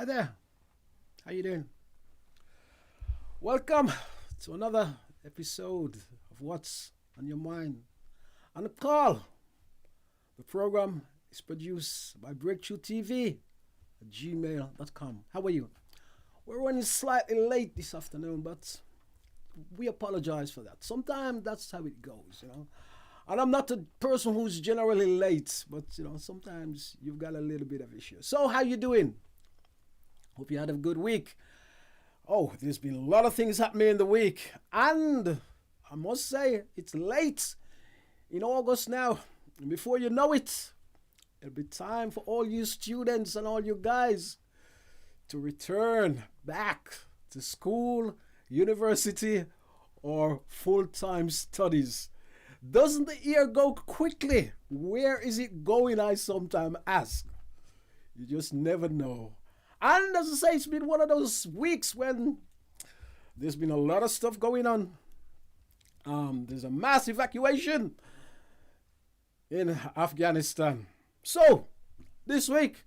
Hi there. How you doing? Welcome to another episode of What's on Your Mind. On the call, the program is produced by Break Tru Tv at gmail.com. How are you? We're running slightly late this afternoon, but we apologize for that. Sometimes that's how it goes, And I'm not a person who's generally late, but sometimes you've got a little bit of issue. So how you doing? Hope you had a good week. Oh, there's been a lot of things happening in the week. And I must say, it's late in August now. And before you know it, it'll be time for all you students and all you guys to return back to school, university, or full-time studies. Doesn't the year go quickly? Where is it going, I sometimes ask. You just never know. And as I say, it's been one of those weeks when there's been a lot of stuff going on. There's a mass evacuation in Afghanistan. So, this week,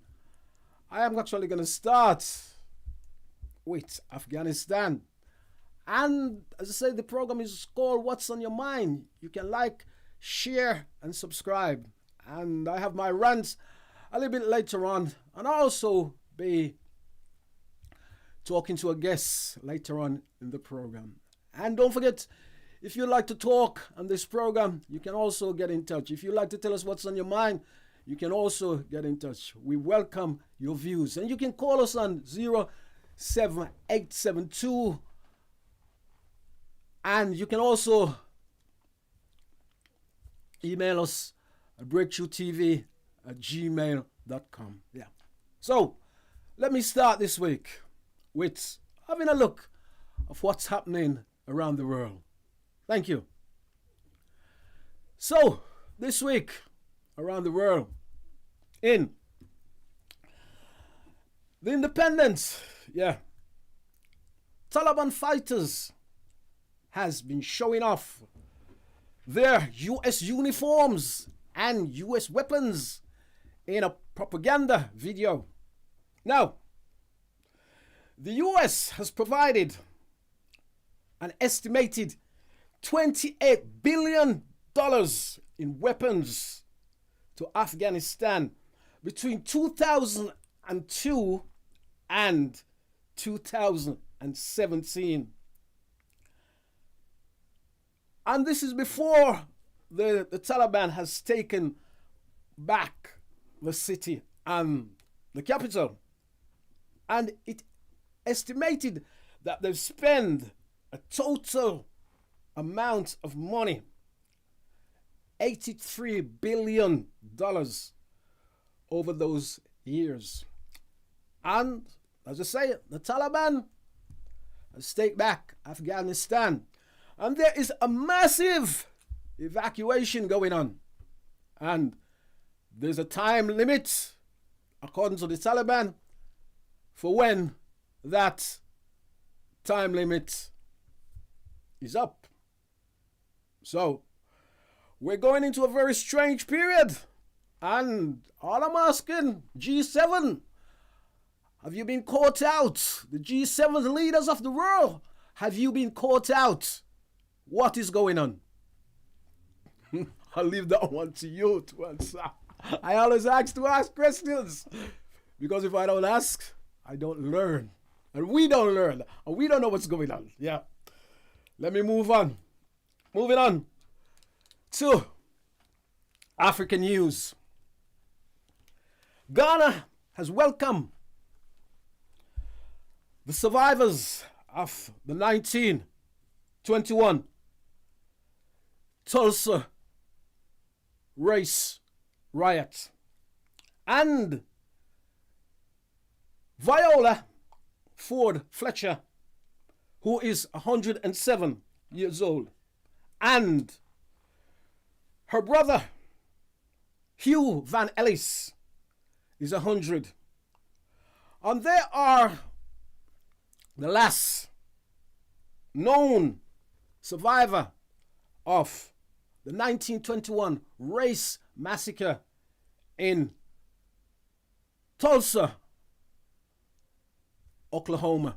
I am actually going to start with Afghanistan. And as I say, the program is called What's on Your Mind. You can like, share, and subscribe. And I have my rants a little bit later on. And I'll also be talking to a guest later on in the program. And don't forget, if you'd like to talk on this program, you can also get in touch. If you'd like to tell us what's on your mind, you can also get in touch. We welcome your views. And you can call us on 07872. And you can also email us at breaktrutv@gmail.com. Yeah. So, let me start this week with having a look of what's happening around the world. Thank you. So, this week around the world, in the independence, Taliban fighters has been showing off their U.S. uniforms and U.S. weapons in a propaganda video. Now, the U.S. has provided an estimated $28 billion in weapons to Afghanistan between 2002 and 2017. And this is before the Taliban has taken back the city and the capital. And it estimated that they've spent a total amount of money, $83 billion over those years. And as I say, the Taliban has taken back Afghanistan. And there is a massive evacuation going on. And there's a time limit, according to the Taliban, for when that time limit is up. So, we're going into a very strange period. And all I'm asking, G7, have you been caught out? The G7 leaders of the world, have you been caught out? What is going on? I'll leave that one to you to answer. I always ask questions. Because if I don't ask, I don't learn. And we don't learn. And we don't know what's going on. Yeah. Let me move on. Moving on to African news. Ghana has welcomed the survivors of the 1921 Tulsa race riot. And Viola Ford Fletcher, who is 107 years old, and her brother Hugh Van Ellis is 100. And they are the last known survivor of the 1921 race massacre in Tulsa, Oklahoma.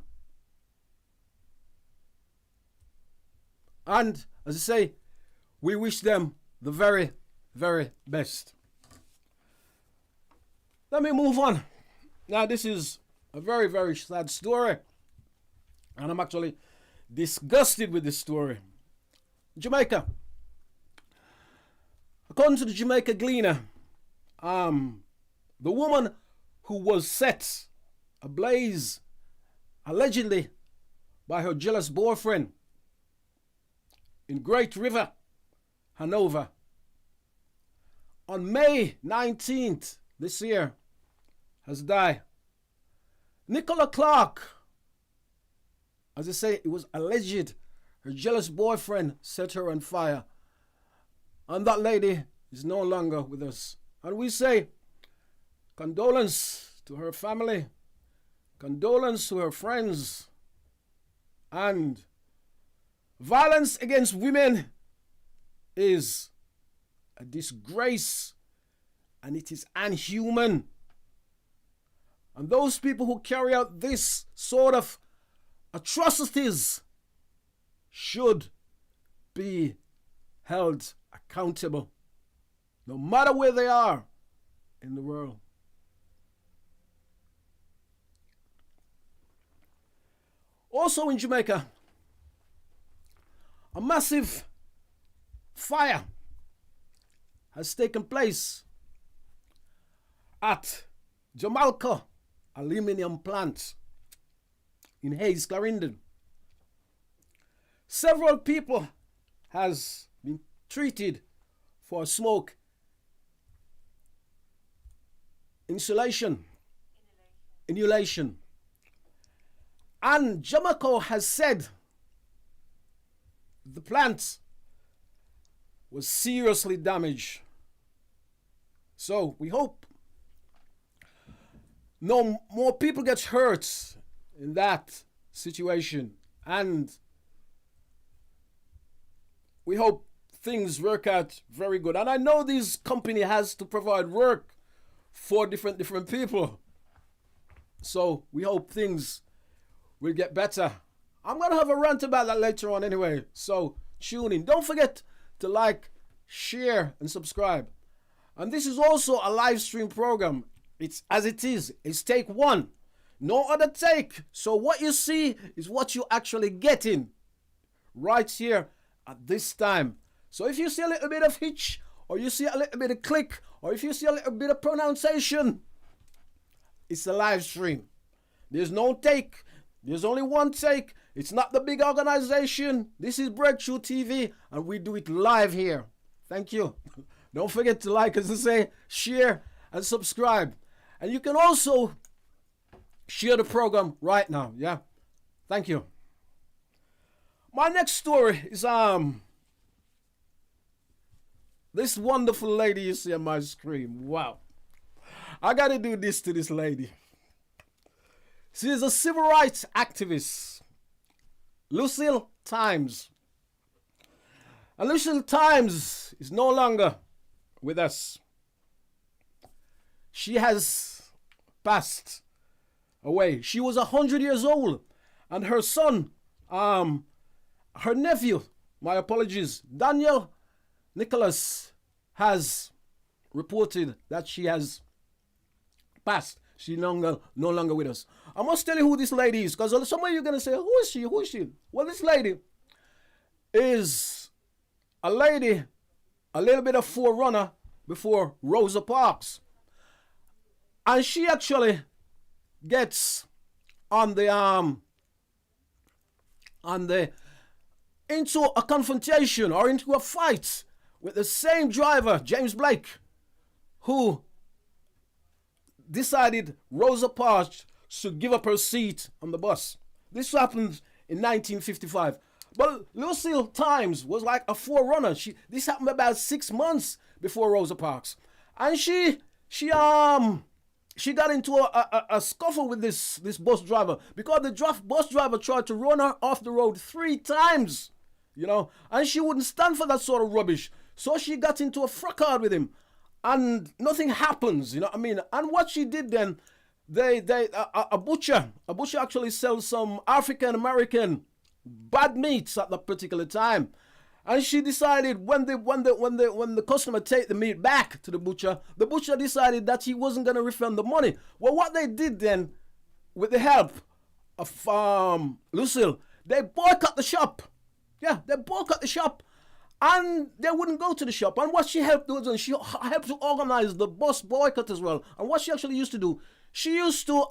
And as I say, we wish them the very, very best. Let me move on. Now, this is a very, very sad story. And I'm actually disgusted with this story. Jamaica. According to the Jamaica Gleaner, the woman who was set ablaze, allegedly, by her jealous boyfriend in Great River, Hanover, on May 19th this year, has died. Nicola Clark, as I say, it was alleged her jealous boyfriend set her on fire. And that lady is no longer with us. And we say condolence to her family, condolence to her friends, and violence against women is a disgrace, and it is inhuman. And those people who carry out this sort of atrocities should be held accountable, no matter where they are in the world. Also in Jamaica, a massive fire has taken place at Jamaica Aluminium plant in Hayes, Clarendon. Several people has been treated for smoke inhalation. And Jamaica has said the plant was seriously damaged. So we hope no more people get hurt in that situation, and we hope things work out very good. And I know this company has to provide work for different people, so we hope things will get better. I'm gonna have a rant about that later on anyway, so tune in. Don't forget to like, share, and subscribe. And this is also a live stream program. It's as it is. It's take one. No other take. So what you see is what you actually getting right here at this time. So if you see a little bit of hitch, or you see a little bit of click, or if you see a little bit of pronunciation, it's a live stream. There's no take. There's only one take. It's not the big organization. This is Break Tru TV, and we do it live here. Thank you. Don't forget to like, as I say, share, and subscribe. And you can also share the program right now, yeah? Thank you. My next story is this wonderful lady you see on my screen. Wow. I gotta do this to this lady. She is a civil rights activist, Lucille Times. And Lucille Times is no longer with us. She has passed away. She was 100 years old, and her son, her nephew, my apologies, Daniel Nicholas, has reported that she has passed. She's no longer with us. I must tell you who this lady is, because some of you are going to say, who is she? Who is she? Well, this lady is a lady, a little bit of forerunner before Rosa Parks. And she actually gets into a confrontation or into a fight with the same driver, James Blake, who decided Rosa Parks should give up her seat on the bus. This happened in 1955. But Lucille Times was like a forerunner. This happened about 6 months before Rosa Parks. And she got into a scuffle with this bus driver, because the bus driver tried to run her off the road 3 times, and she wouldn't stand for that sort of rubbish. So she got into a fracas with him, and nothing happens, you know what I mean? And what she did then, a butcher actually sells some African American bad meats at that particular time. And she decided when the customer take the meat back to the butcher decided that he wasn't going to refund the money. Well, what they did then, with the help of Lucille, they boycott the shop. Yeah, they boycott the shop, and they wouldn't go to the shop. And what she helped do is she helped to organize the bus boycott as well. And what she actually used to do, she used to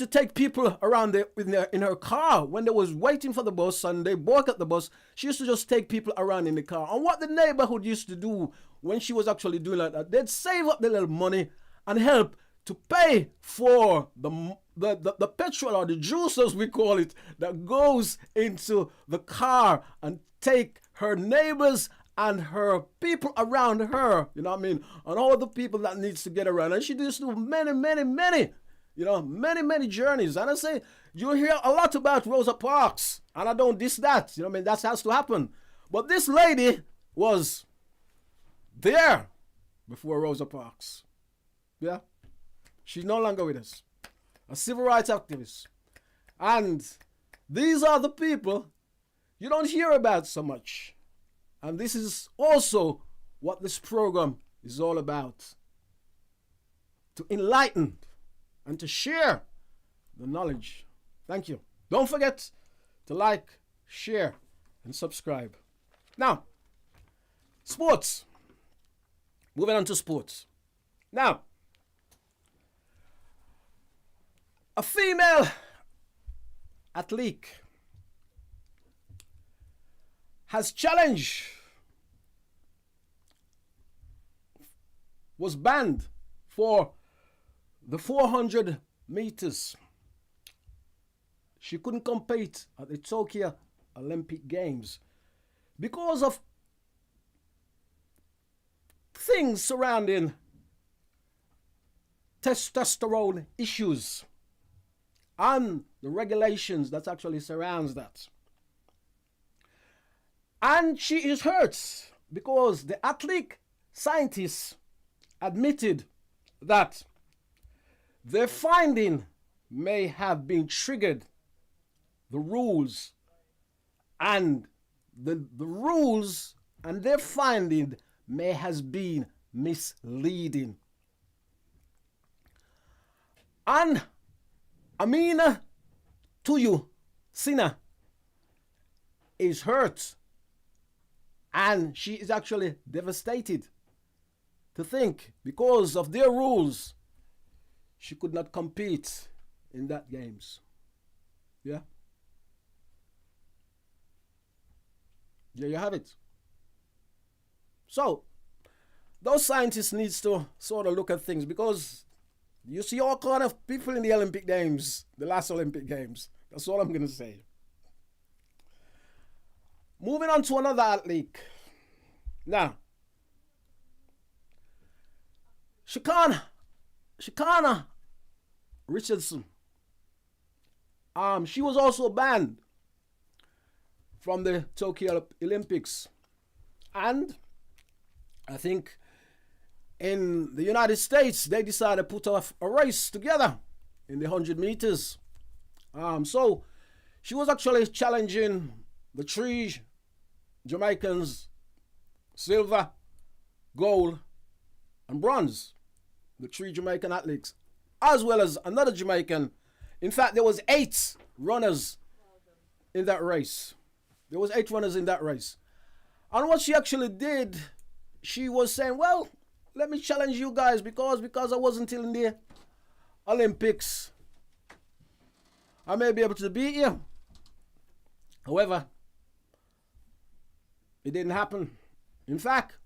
take people around in her car when they was waiting for the bus and they boycott the bus. She used to just take people around in the car. And what the neighborhood used to do when she was actually doing like that, they'd save up the little money and help to pay for the petrol or the juice, as we call it, that goes into the car and take her neighbors and her people around her, you know what I mean, and all the people that needs to get around. And she used to do many journeys. And I say, you hear a lot about Rosa Parks, and I don't diss that, you know what I mean, that has to happen. But this lady was there before Rosa Parks. Yeah. She's no longer with us. A civil rights activist. And these are the people you don't hear about so much. And this is also what this program is all about. To enlighten and to share the knowledge. Thank you. Don't forget to like, share, and subscribe. Now, sports. Moving on to sports. Now, a female athlete was banned for the 400 meters. She couldn't compete at the Tokyo Olympic Games because of things surrounding testosterone issues and the regulations that actually surrounds that. And she is hurt because the athlete scientists admitted that their finding may have been triggered the rules, and the rules and their finding may has been misleading. And Amina Tuyu Sina is hurt, and she is actually devastated to think because of their rules she could not compete in that games. Yeah. There you have it. So those scientists needs to sort of look at things, because you see all kind of people in the Olympic Games, the last Olympic Games. That's all I'm going to say. Moving on to another athlete. Now, Shakana Richardson. She was also banned from the Tokyo Olympics. And I think in the United States, they decided to put off a race together in the 100 meters. So she was actually challenging the three Jamaicans, silver, gold, and bronze. The three Jamaican athletes, as well as another Jamaican. In fact, there was 8 runners in that race. There was 8 runners in that race. And what she actually did, she was saying, well, let me challenge you guys because I wasn't in the Olympics, I may be able to beat you. However, it didn't happen. In fact,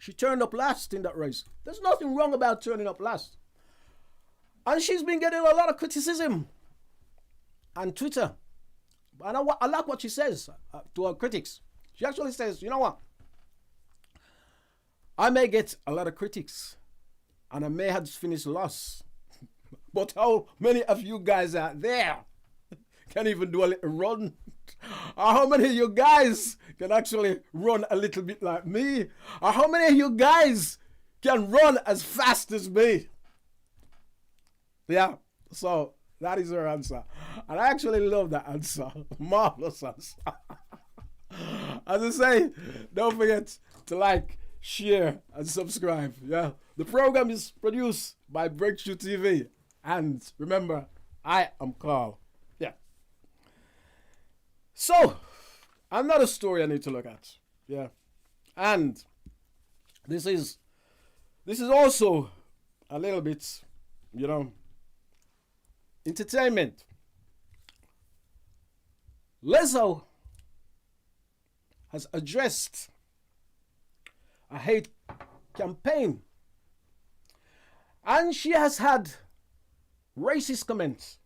she turned up last in that race. There's nothing wrong about turning up last. And she's been getting a lot of criticism on Twitter. And I like what she says to her critics. She actually says, you know what? I may get a lot of critics and I may have finished last. But how many of you guys out there can even do a little run? Or how many of you guys can actually run a little bit like me? Or how many of you guys can run as fast as me? Yeah, so that is her answer. And I actually love that answer. Marvelous answer. As I say, don't forget to like, share, and subscribe. Yeah, the program is produced by Break Tru TV. And remember, I am Carl. Yeah. So, another story I need to look at. Yeah. And this is also a little bit, entertainment. Lizzo has addressed a hate campaign, and she has had racist comments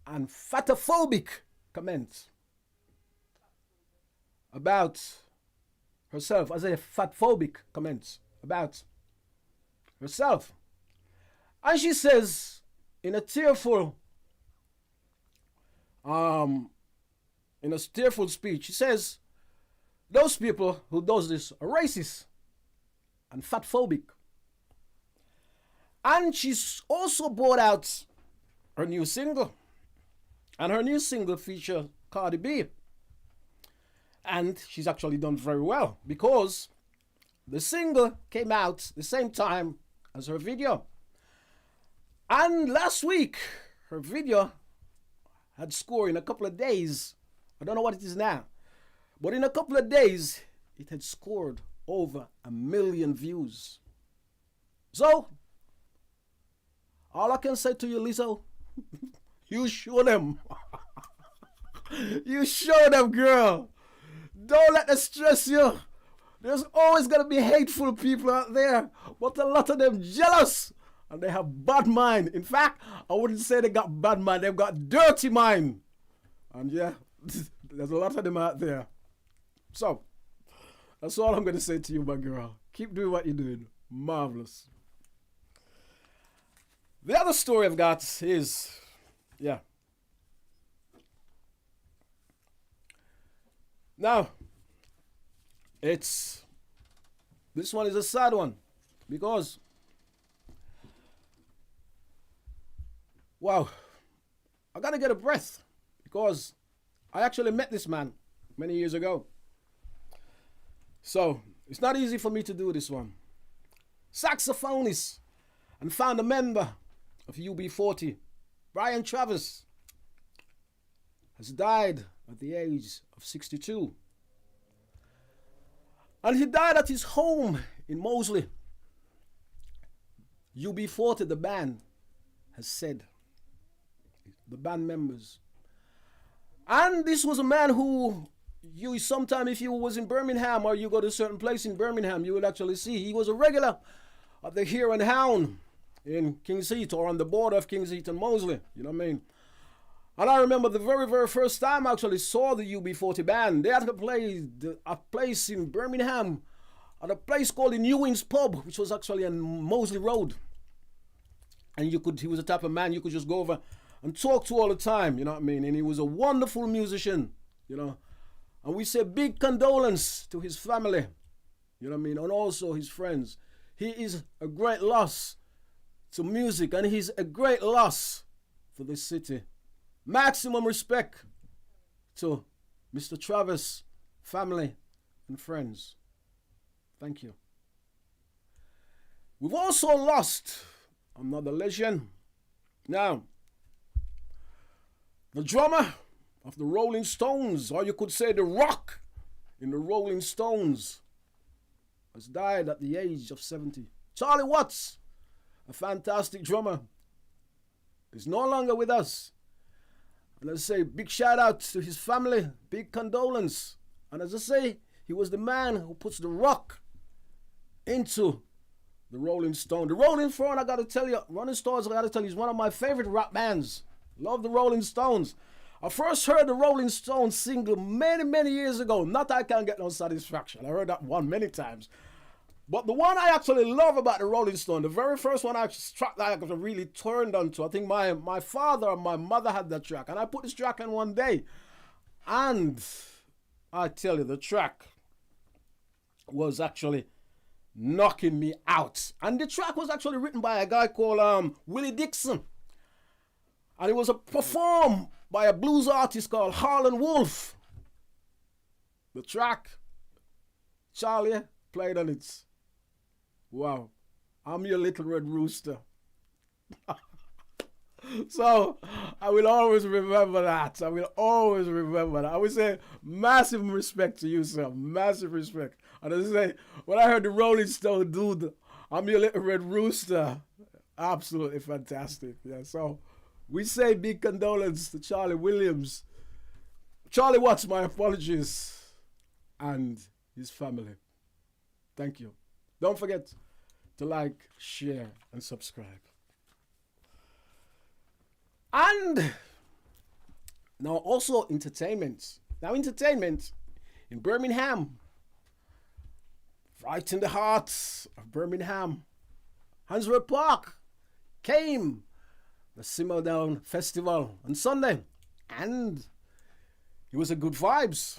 and fatophobic comments about herself, as a fatphobic comments about herself. And she says in a tearful speech, she says those people who does this are racist and fatphobic. And she's also brought out her new single. And her new single features Cardi B. And she's actually done very well because the single came out the same time as her video. And last week, her video had scored in a couple of days. I don't know what it is now. But in a couple of days, it had scored over 1 million views. So, all I can say to you, Lizzo, you show them. You show them, girl. Don't let them stress you. There's always going to be hateful people out there, but a lot of them jealous, and they have bad mind. In fact, I wouldn't say they got bad mind, they've got dirty mind. And yeah, there's a lot of them out there. So, that's all I'm going to say to you, my girl. Keep doing what you're doing. Marvelous. The other story I've got is, now, this one is a sad one because, wow, I got to get a breath because I actually met this man many years ago. So, it's not easy for me to do this one. Saxophonist and founder member of UB40, Brian Travis, has died at the age of 62. And he died at his home in Moseley. UB40, the band, has said, the band members. And this was a man who, sometime if you was in Birmingham or you go to a certain place in Birmingham, you would actually see he was a regular at the Hare and Hound in King's Heath or on the border of King's Heath and Moseley. You know what I mean? And I remember the very, very first time I actually saw the UB40 band. They had to play a place in Birmingham at a place called the New Inns Pub, which was actually on Moseley Road. And he was the type of man you could just go over and talk to all the time, you know what I mean? And he was a wonderful musician, you know. And we say big condolence to his family, you know what I mean? And also his friends. He is a great loss to music, and he's a great loss for this city. Maximum respect to Mr. Travis, family, and friends. Thank you. We've also lost another legend. Now, the drummer of the Rolling Stones, or you could say the rock in the Rolling Stones, has died at the age of 70. Charlie Watts, a fantastic drummer, is no longer with us. And I say big shout out to his family, big condolence. And as I say, he was the man who puts the rock into the Rolling Stone. The Rolling Stone, I gotta tell you, is one of my favorite rock bands. Love the Rolling Stones. I first heard the Rolling Stones single many, many years ago. Not that I can't get no satisfaction. I heard that one many times. But the one I actually love about the Rolling Stone, the very first one I track that I really turned onto, I think my father and my mother had that track. And I put this track in one day. And I tell you, the track was actually knocking me out. And the track was actually written by a guy called Willie Dixon. And it was performed by a blues artist called Harlan Wolf. The track, Charlie played on it. Wow. I'm your little red rooster. So I will always remember that. I will always remember that. I would say massive respect to you, sir. Massive respect. And as I say, when I heard the Rolling Stone dude, I'm your little red rooster. Absolutely fantastic. Yeah. So we say big condolence to Charlie Williams. Charlie Watts, my apologies. And his family. Thank you. Don't forget to like, share, and subscribe. And now also entertainment. Now entertainment in Birmingham. Right in the heart of Birmingham. Hansworth Park came the Simmer Down Festival on Sunday. And it was a good vibes.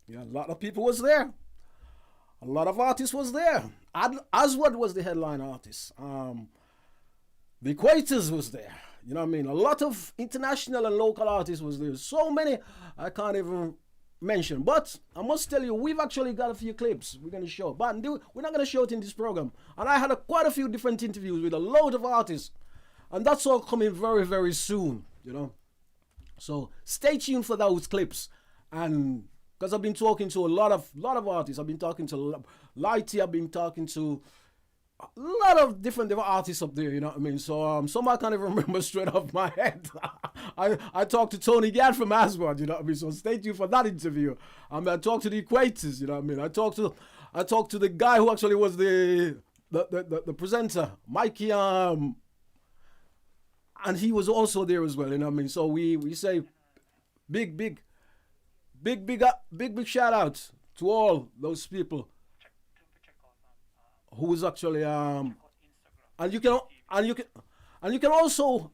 Yeah, a lot of people was there. A lot of artists was there. Aswad was the headline artist. The Equators was there. You know what I mean? A lot of international and local artists was there. So many I can't even mention. But I must tell you, we've actually got a few clips we're going to show. But we're not going to show it in this program. And I had quite a few different interviews with a load of artists. And that's all coming very, very soon, you know. So stay tuned for those clips. And because I've been talking to a lot of artists. I've been talking to Lighty. I've been talking to a lot of different artists up there, you know what I mean? So some I can't even remember straight off my head. I talked to Tony Gadd from Aswad, you know what I mean? So stay tuned for that interview. I talked to the Equators, you know what I mean? I talked to the guy who actually was the presenter, Mikey, and he was also there as well, you know what I mean? So we say big shout out to all those people who was actually and you can also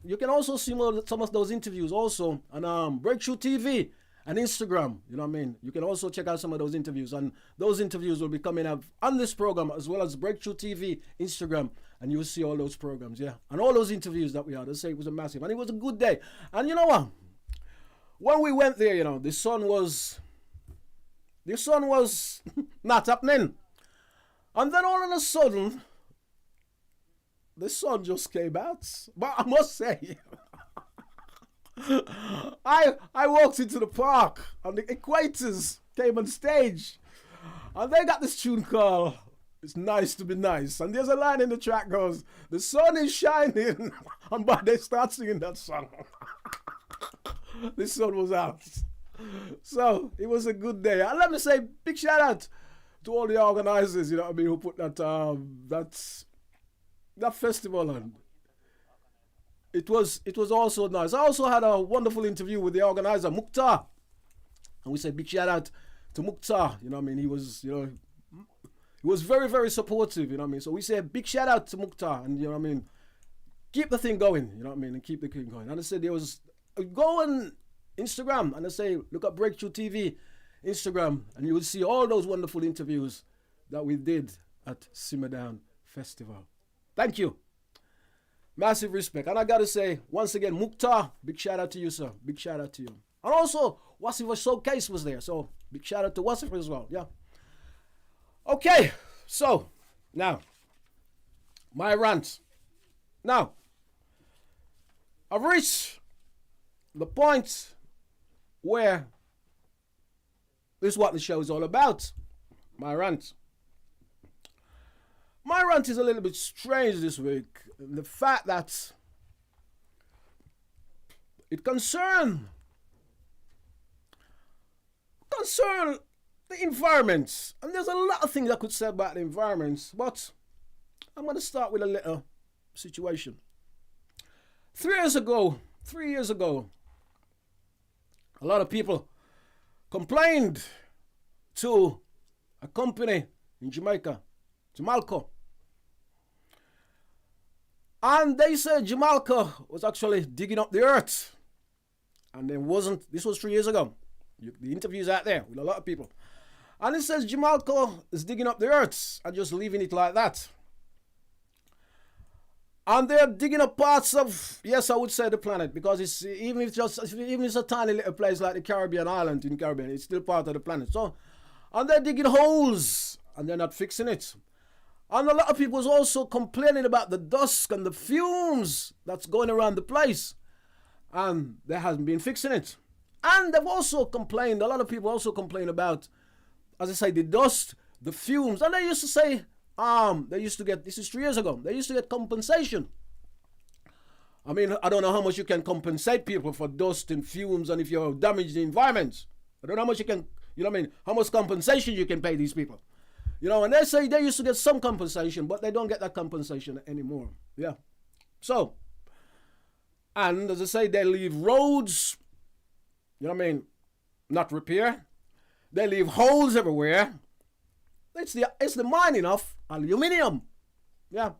see some of those interviews also on Break Tru TV and Instagram. You know what I mean? You can also check out some of those interviews, and those interviews will be coming up on this program as well as Break Tru TV Instagram, and you'll see all those programs, yeah, and all those interviews that we had. I say it was a massive, and it was a good day. And you know what? When we went there, you know, the sun was not happening. And then all of a sudden, the sun just came out. But I must say, I walked into the park and the Equators came on stage. And they got this tune called It's Nice to Be Nice. And there's a line in the track goes, the sun is shining. And but they start singing that song. The sun was out. So it was a good day. And let me say, big shout out to all the organizers, you know what I mean, who put that festival on. It was also nice. I also had a wonderful interview with the organizer, Mukhtar. And we say big shout out to Mukhtar, you know what I mean? He was very, very supportive, you know what I mean? So we say a big shout out to Mukhtar, and you know what I mean, keep the thing going, you know what I mean, and keep the thing going. And I said go on Instagram, and I say look at Break Tru TV Instagram, and you will see all those wonderful interviews that we did at Simmer Down Festival. Thank you. Massive respect. And I got to say, once again, Mukhtar, big shout out to you, sir. Big shout out to you. And also, Wasifa Showcase was there, so big shout out to Wasifa as well, yeah. Okay, so, now, my rant. Now, I've reached the point where this is what the show is all about. My rant. My rant is a little bit strange this week. The fact that it concern the environment. And there's a lot of things I could say about the environment, but I'm going to start with a little situation. 3 years ago, a lot of people complained to a company in Jamaica, Jamalco. And they said Jamalco was actually digging up the earth. And this was 3 years ago. The interview's out there with a lot of people. And it says Jamalco is digging up the earth and just leaving it like that. And they're digging up parts of, yes, I would say the planet, because it's even if it's a tiny little place like the Caribbean island in Caribbean, it's still part of the planet. So, and they're digging holes and they're not fixing it. And a lot of people is also complaining about the dust and the fumes that's going around the place, and they hasn't been fixing it. And they've also complained. A lot of people also complain about, as I say, the dust, the fumes, and they used to say. They used to get, this is 3 years ago, they used to get compensation. I mean, I don't know how much you can compensate people for dust and fumes and if you damage the environment. I don't know how much you can, you know what I mean, how much compensation you can pay these people. You know, and they say they used to get some compensation, but they don't get that compensation anymore. Yeah. So, and as I say, they leave roads, you know what I mean, not repair. They leave holes everywhere. It's the mining of aluminium. Yeah.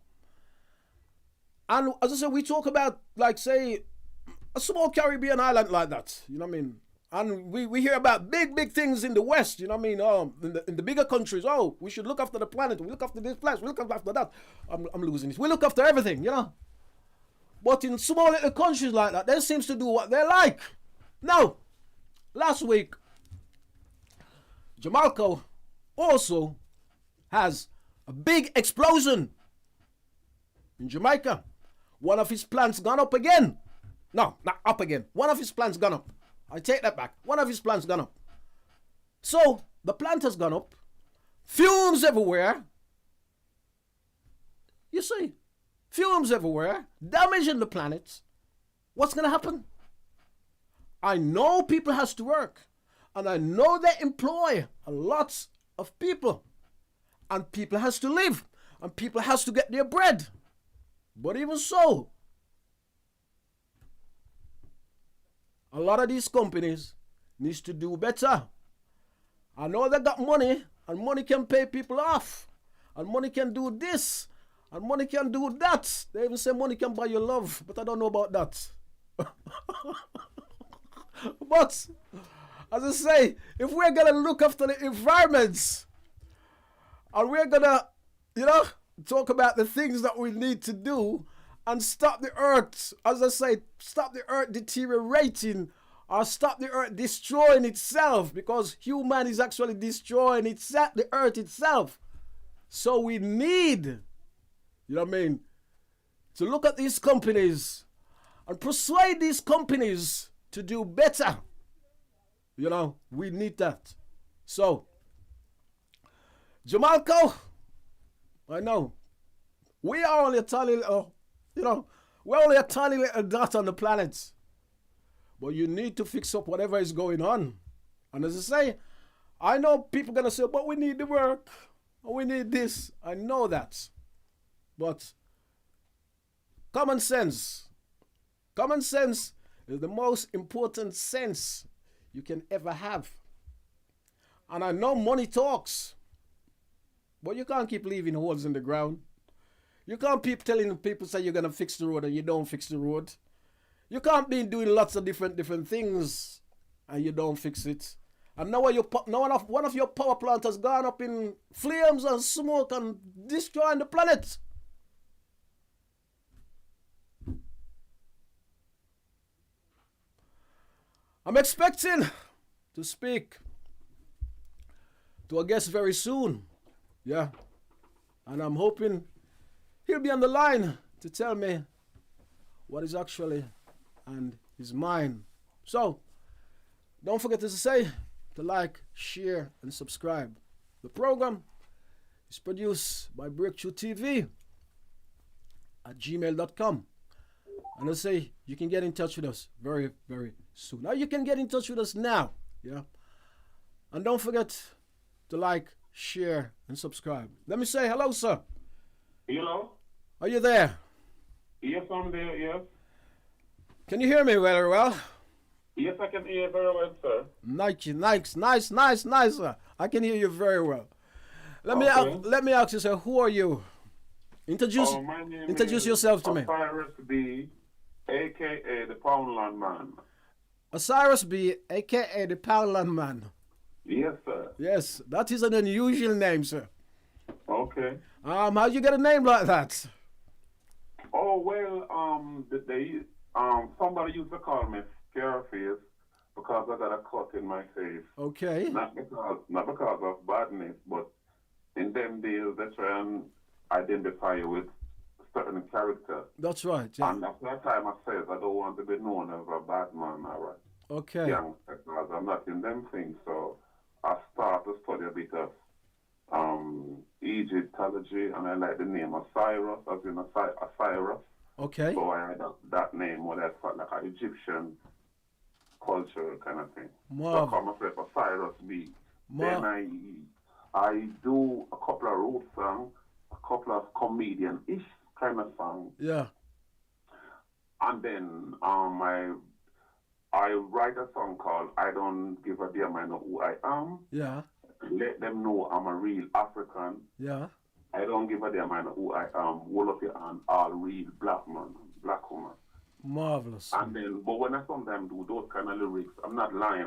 And as I said, we talk about, like, say, a small Caribbean island like that. You know what I mean? And we hear about big things in the West. You know what I mean? In the bigger countries, oh, we should look after the planet. We look after this place. We look after that. I'm losing this. We look after everything, you know? But in small little countries like that, they seems to do what they like. Now, last week, Jamaica also has a big explosion in Jamaica. One of his plants gone up again. No, not up again. One of his plants gone up. I take that back. One of his plants gone up. So the plant has gone up. Fumes everywhere. You see, fumes everywhere, damaging the planet. What's going to happen? I know people has to work, and I know they employ a lot of people. And people has to live. And people has to get their bread. But even so, a lot of these companies needs to do better. I know they got money, and money can pay people off. And money can do this. And money can do that. They even say money can buy your love. But I don't know about that. But, as I say, if we're going to look after the environments, and we're going to, you know, talk about the things that we need to do and stop the earth, as I say, stop the earth deteriorating or stop the earth destroying itself, because human is actually destroying the earth itself. So we need, you know what I mean, to look at these companies and persuade these companies to do better. You know, we need that. So, Jamaica, I know, we are only a tiny little, you know, we're only a tiny little dot on the planet. But you need to fix up whatever is going on. And as I say, I know people are going to say, but we need the work. We need this. I know that. But common sense is the most important sense you can ever have. And I know money talks. But you can't keep leaving holes in the ground. You can't keep telling people say you're going to fix the road and you don't fix the road. You can't be doing lots of different things and you don't fix it. And now one of your power plants has gone up in flames and smoke and destroying the planet. I'm expecting to speak to a guest very soon. Yeah. And I'm hoping he'll be on the line to tell me what is actually on his mind. So, don't forget to say, to like, share, and subscribe. The program is produced by Break Tru TV at gmail.com. And I say, you can get in touch with us very, very soon. Now you can get in touch with us now. Yeah. And don't forget to like, share, and subscribe. Let me say hello, sir. Hello? Are you there? Yes, I'm there, yes. Can you hear me very well? Yes, I can hear you very well, sir. Nice, sir. I can hear you very well. Let me ask you, sir, who are you? Introduce yourself to me. Osiris B, a.k.a. the Poundland Man. Osiris B, a.k.a. the Poundland Man. Yes, sir. Yes, that is an unusual name, sir. Okay. How'd you get a name like that? Oh, Oh well, somebody used to call me Scarface because I got a cut in my face. Okay. Not because of badness, but in them days they try and identify you with certain character. That's right. Yeah. And after that time I said I don't want to be known as a bad man or a Okay. gangster because I'm not in them things. So I start to study a bit of Egyptology, and I like the name Osiris, as in Osiris. Okay. So I had that name, what I thought like an Egyptian culture kind of thing. So I call myself Osiris B. Then I do a couple of road songs, a couple of comedian-ish kind of songs. Yeah. And then I write a song called I Don't Give a Damn I Know Who I Am. Yeah. Let them know I'm a real African. Yeah. I don't give a damn I know who I am. Hold up your hand, all real black man, black woman. Marvelous. And then, but when I sometimes do those kind of lyrics, I'm not lying.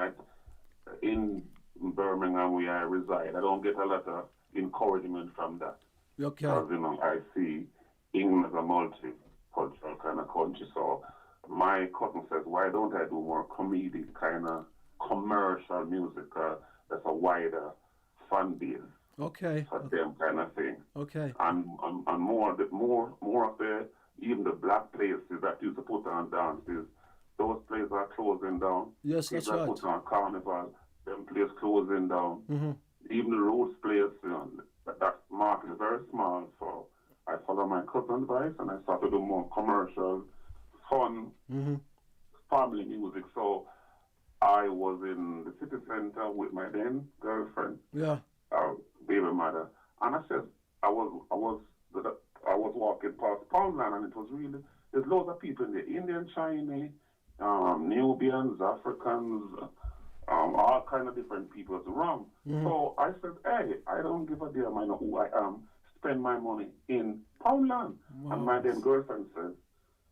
In Birmingham where I reside, I don't get a lot of encouragement from that. Okay. Because, I see England as a multicultural kind of country. So my cousin says, why don't I do more comedic kind of commercial music that's a wider fan base? Okay. For them kind of thing. Okay. And more of the even the black places that used to put on dances, those places are closing down. Yes, that's People right. that put on carnival, them places closing down. Mm-hmm. Even the roads place, that market is very small. So I follow my cousin's advice and I start to do more commercial, fun, family music. So I was in the city center with my then girlfriend. Yeah. Baby mother, and I said I was walking past Poundland, and it was really there's loads of people in there, Indian, Chinese, Nubians, Africans, all kind of different peoples around. So I said, hey, I don't give a damn. I know who I am. Spend my money in Poundland, and my then girlfriend says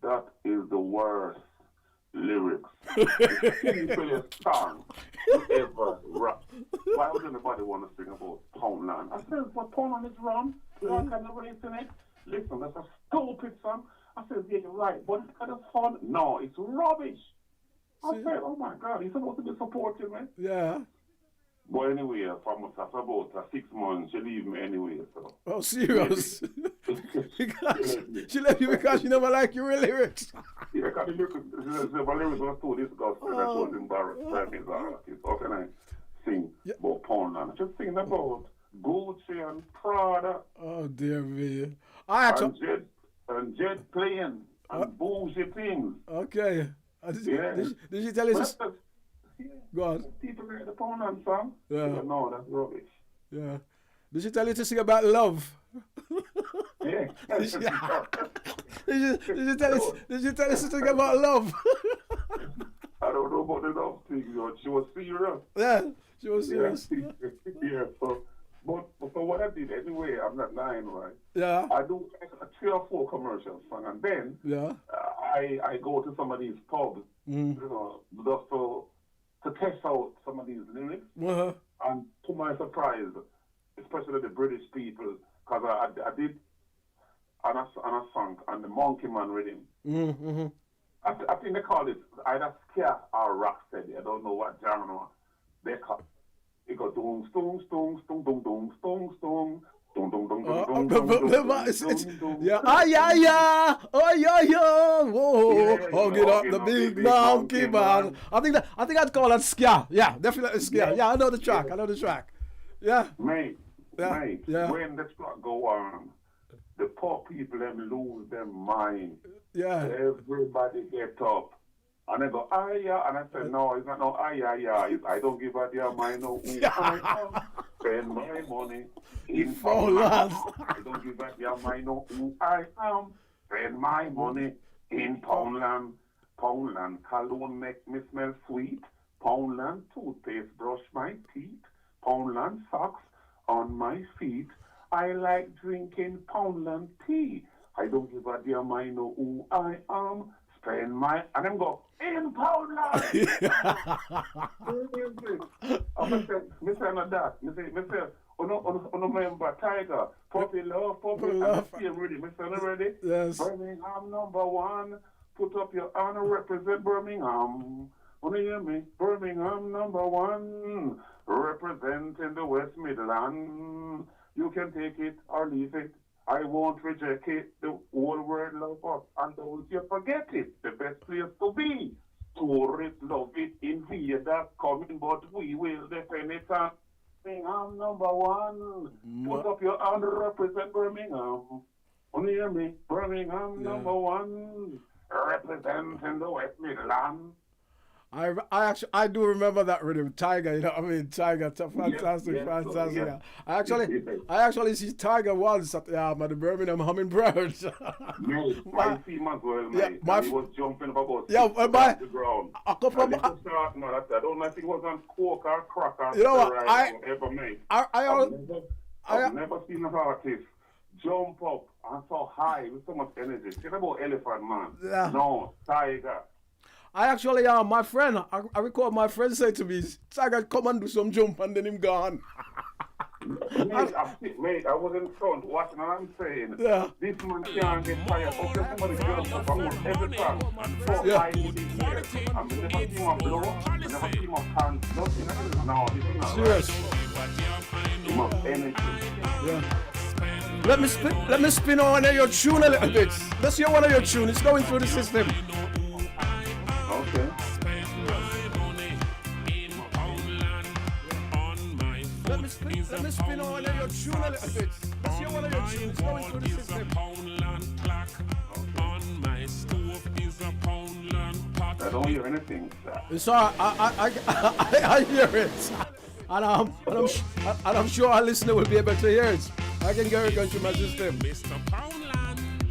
that is the worst lyrics. The simplest song you ever rap. Why would anybody want to sing about Poundland? I said, but Poundland is wrong. What kind of race in it? Listen, that's a stupid song. I said, yeah, you're right, but it's kind of fun. No, it's rubbish. I said, oh my God, you're supposed to be supporting me. Yeah. But anyway, from about 6 months, she leave me anyway. So. Oh, serious? Because she left you because she never liked your lyrics. Yeah, because the lyrics was too disgusting. I was embarrassed by me as an artist. How can I sing about Poundland? Just sing about Gucci and Prada. Oh, dear me. And jet plane and bougie things. Okay. Did she tell you this? Go on. People like the Poundland song. Yeah. No, that's rubbish. Yeah. Did she tell you to sing about love? Yeah. Did she tell you to sing about love? I don't know about the love thing, she was serious. Yeah, she was serious. Yeah, so what I did anyway, I'm not lying, right? Yeah. I do 3 or 4 commercials, and then I go to some of these pubs, just to test out some of these lyrics. And to my surprise, especially the British people, because I did on a song on the Monkey Man rhythm. I think they call it either ska or rock steady. I don't know what genre they call it. It goes doom, stoom, stoom, stoom, doom, doom, stoom, stoom. Yeah, yeah, oh yeah, whoa, hugging up the big monkey man. I think I'd call that ska. Yeah, definitely ska. Yeah, I know the track. Yeah. Mate, when the track go on, the poor people them lose their mind. Yeah. Everybody get up. And they go, yeah. And I said, no, it's not no, yeah. I don't give a damn, I know who I am. Spend my money in Poundland. I don't give a damn, I know who I am. Spend my money in Poundland. Poundland cologne make me smell sweet. Poundland toothpaste brush my teeth. Poundland socks on my feet. I like drinking Poundland tea. I don't give a damn, I know who I am. Spend my, and them go, in Poundland. I'm going to say, not that. I say, remember Tiger, Puppy Love, Puppy Love. I'm ready, Mr. Ready? Yes. Birmingham #1, put up your honor, represent Birmingham. Wanna hear me? Birmingham #1, representing the West Midlands. You can take it or leave it. I won't reject it. The whole world love us, and don't you forget it. The best place to be. Tourists love it. Invaders coming, but we will defend it. Birmingham #1. Put up your hand, represent Birmingham. Only hear me? Birmingham #1. Representing the West Midlands. I do remember that rhythm, Tiger. You know, I mean, Tiger, fantastic. I actually see Tiger once at the Birmingham Hummingbirds. I see him as well, mate. He was jumping about the ground. A couple of I don't know if he was on coke or crack or you know what? I've never seen an artist jump up and so high with so much energy. Think about Elephant Man. Yeah. No, Tiger. I actually, my friend, I recall my friend said to me, Tiger, come and do some jump, and then him gone. Mate, I was in front watching, and I'm saying, this man can't get tired. Okay, somebody jump up and every time. So high in the air. I've never seen him blow, I've never seen him hands, nothing. No, this is not serious. He must energy. Yeah. Let me spin on your tune a little bit. Let's hear one of your tunes. It's going through the system. Okay. Let me spin on your tune a little bit. Let's hear one of your tunes. It's going through the system. I don't hear anything, sir. So I hear it. And I'm sure our listener will be able to hear it. I can get it going through my system.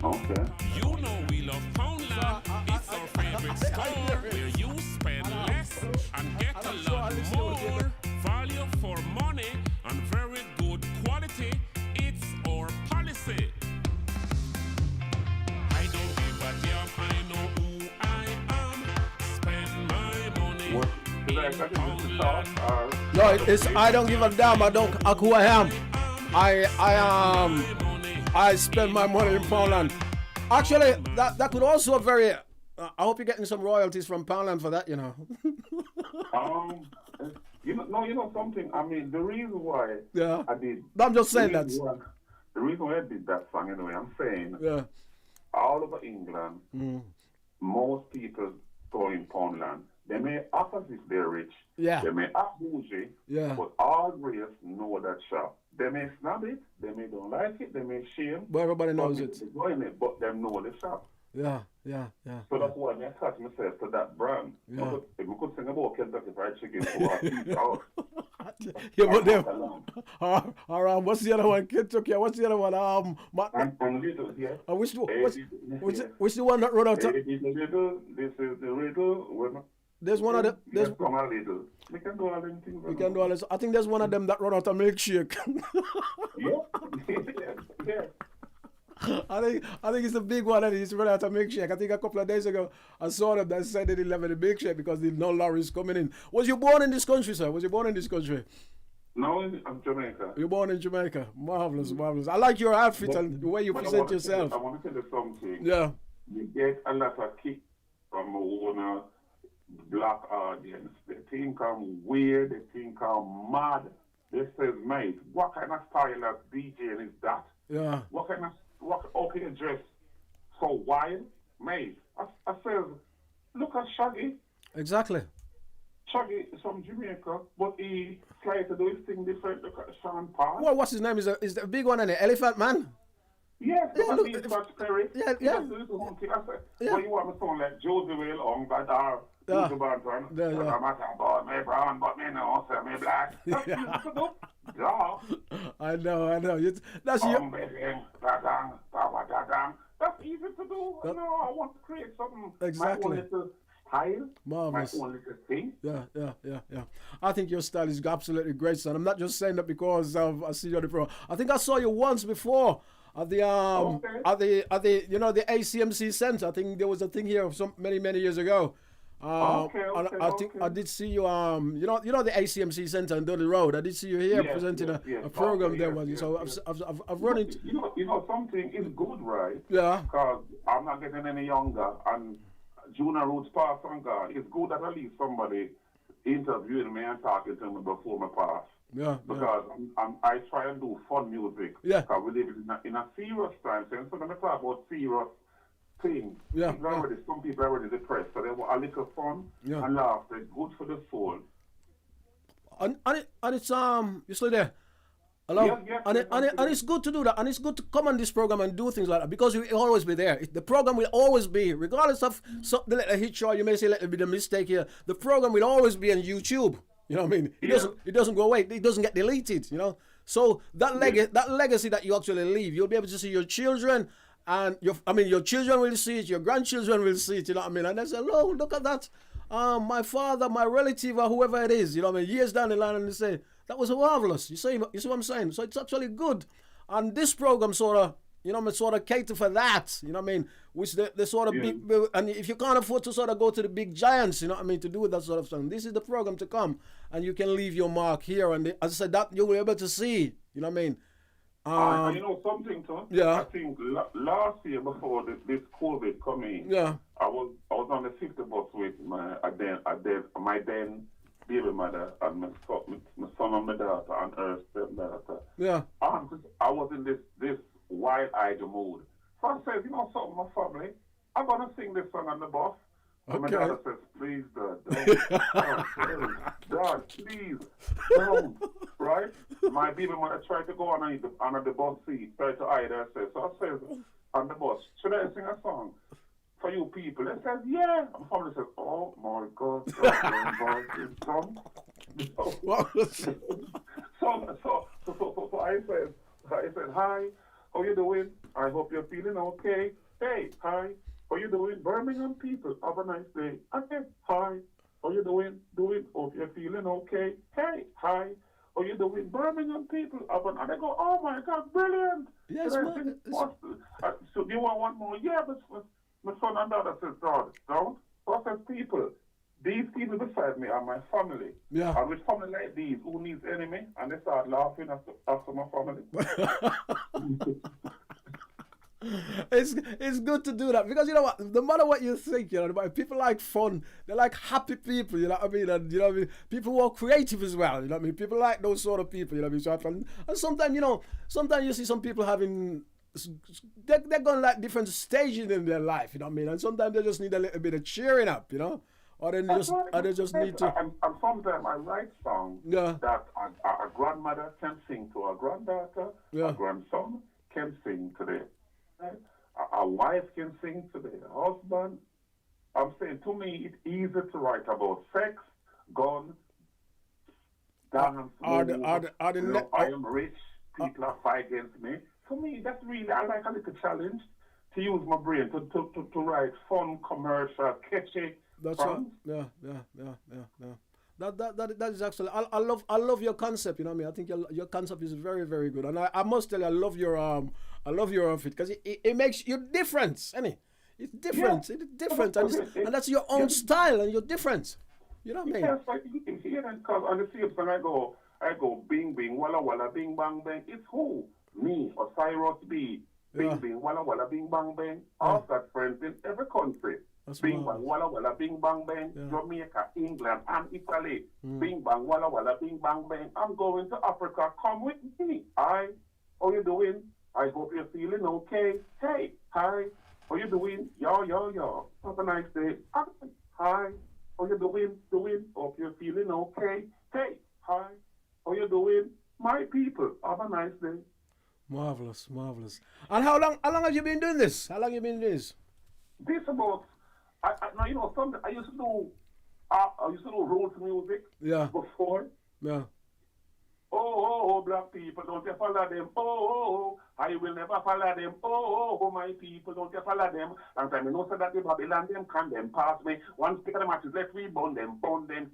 Okay. You know we love Poundland. It's our favorite store where you spend less and get a lot more. Value for money and very good quality. It's our policy. I don't give a damn. I know who I am. Spend my money in Poundland. No, it's I don't give a damn. I don't who I am. I spend my money in Poundland. Actually, that could also very. I hope you're getting some royalties from Poundland for that. You know. You know something. I mean, the reason why I did. I'm just saying that. The reason why I did that song anyway. I'm saying. Yeah. All over England, most people store in Poundland. They may act as if they're rich. Yeah. They may act bougie. Yeah. But all race know that shop. They may snub it. They may don't like it. They may shame. But everybody knows it. They go in it, but they know the shop. Yeah. So that's why I attach myself to that brand. Yeah. If we could sing about Kentucky Fried Chicken for our people. Yeah, but them. What's the other one? Kentucky. What's the other one? And Little, yeah. Which the one that run out? This is the riddle. There's one of them. We can do all them things. We can do all this. I think there's one of them that run out a milkshake. Yeah. I think it's a big one that he's run out a milkshake. I think a couple of days ago I saw them that said they didn't have any milkshake because there's no lorries coming in. Was you born in this country, sir? Was you born in this country? No, I'm Jamaica. You're born in Jamaica. Marvelous. I like your outfit and the way you present yourself. I want to tell you something. Yeah. You get a lot of kick from a black audience. They think I'm weird. They think I'm mad. They say, mate, what kind of style of DJing is that? Yeah. How can you dress so wild? Mate, I said, look at Shaggy. Exactly. Shaggy is from Jamaica, but he tried to do his thing different. Look at Sean Paul. Well, what's his name? Is the big one, and Elephant Man? Yes, Yeah, look at Scott Perry. Yeah. I said, well, you want me to sound like Josie Will on that or Josie Banton? Yeah. I'm about me brown, but me no, say me black. That's easy to do. Yeah. I know. That's you. That's easy to do. No, I want to create something. Exactly. My own little style. Marvelous. My own little thing. Yeah. I think your style is absolutely great, son. I'm not just saying that because I see you on the program. I think I saw you once before at the at the the ACMC Center. I think there was a thing here many years ago. And I think I did see you. You know the ACMC Center on Dudley Road. I did see you here presenting a program there. I've run into. You know something is good, right? Yeah. Because I'm not getting any younger, and Junior Roots pass on God. It's good that at least somebody interviewing me and talking to me before my pass. Yeah. Because I try and do fun music. Yeah. Because we live in a serious time. So when I talk about serious things, yeah. Some people are already depressed. So they want a little fun and laughter. It's good for the soul. And it's you still there? Hello? Yes, and it's good to do that, and it's good to come on this program and do things like that, because we will always be there. The program will always be, regardless of the little hitch or you may say let it be the mistake here, the program will always be on YouTube. You know what I mean? It doesn't go away. It doesn't get deleted, you know? So that legacy that you actually leave, you'll be able to see your children, and your children will see it, your grandchildren will see it, you know what I mean? And they say, oh, look at that. My father, my relative, or whoever it is, you know what I mean? Years down the line, and they say, that was marvelous. You see what I'm saying? So it's actually good. And this program sort of cater for that, you know what I mean? Which the sort of big, and if you can't afford to sort of go to the big giants, you know what I mean, to do that sort of thing, this is the program to come, and you can leave your mark here. And as I said, that you'll be able to see, you know what I mean? You know something, Tom? Yeah. I think last year before this COVID coming, I was on the 50 bus with my then baby mother and my son and my daughter and her stepdaughter. Yeah. I was in this wild-eyed mood. So I said, you know something, my family, I'm going to sing this song on the bus. And my daughter says, please, Dad, please, don't. Right? My baby mother tried to go under the bus seat, tried to hide herself. So I said, on the bus, should I sing a song for you people? They said, yeah. And my family says, oh my God, So I said, hi, how you doing? I hope you're feeling okay. Hey, hi, how you doing? Birmingham people, have a nice day. I said, hi, how you doing? Hope you're feeling okay. Hey, hi, how you doing? Birmingham people, and they go, oh my God, brilliant. Yes, man. So do you want one more? Yeah, but my son and daughter says, Dad, don't. So I said, people, these people beside me are my family. Yeah. And with family like these, who needs enemy? And they start laughing after my family. It's good to do that, because you know what, no matter what you think, you know, people like fun, they like happy people, you know what I mean, and you know what I mean, people who are creative as well, you know what I mean, people like those sort of people, you know what I mean, and sometimes you see some people having, they're going like different stages in their life, you know what I mean, and sometimes they just need a little bit of cheering up, you know, or they just need to. And sometimes I write songs that a grandmother can sing to a granddaughter, a grandson can sing to their a wife can sing to their husband. I'm saying, to me, it's easy to write about sex, gun, dance, I am rich, people are fighting against me. For me, that's really, I like a little challenge to use my brain to write fun, commercial, catchy songs. Yeah. That is actually, I love your concept, you know what I mean? I think your concept is very, very good. And I must tell you, I love your outfit, because it makes you different, isn't it? It's different. Yeah. It's different. And that's your own style, and you're different. You know what I mean? Yes, you can hear that, because on the same song I go bing bing walla walla bing bang bang. It's who? Me, Osiris B. Bing bing walla walla bing bang bang. I've got friends in every country. That's bing bang walla walla bing bang bang. Jamaica, England, and Italy. Bing bang walla walla bing bang bang. I'm going to Africa. Come with me. How you doing? I hope you're feeling okay. Hey, hi. How you doing? Yo. Have a nice day. Hi. How you doing? Hope you're feeling okay. Hey, hi. How you doing? My people. Have a nice day. Marvelous. And how long have you been doing this? This about, now you know something. I used to do road music. Yeah. Before. Yeah. Oh, black people, don't you follow them. Oh, I will never follow them. Oh, my people, don't you follow them. And I know so that the Babylon them can them pass me. Once pick of the matches, let we burn them,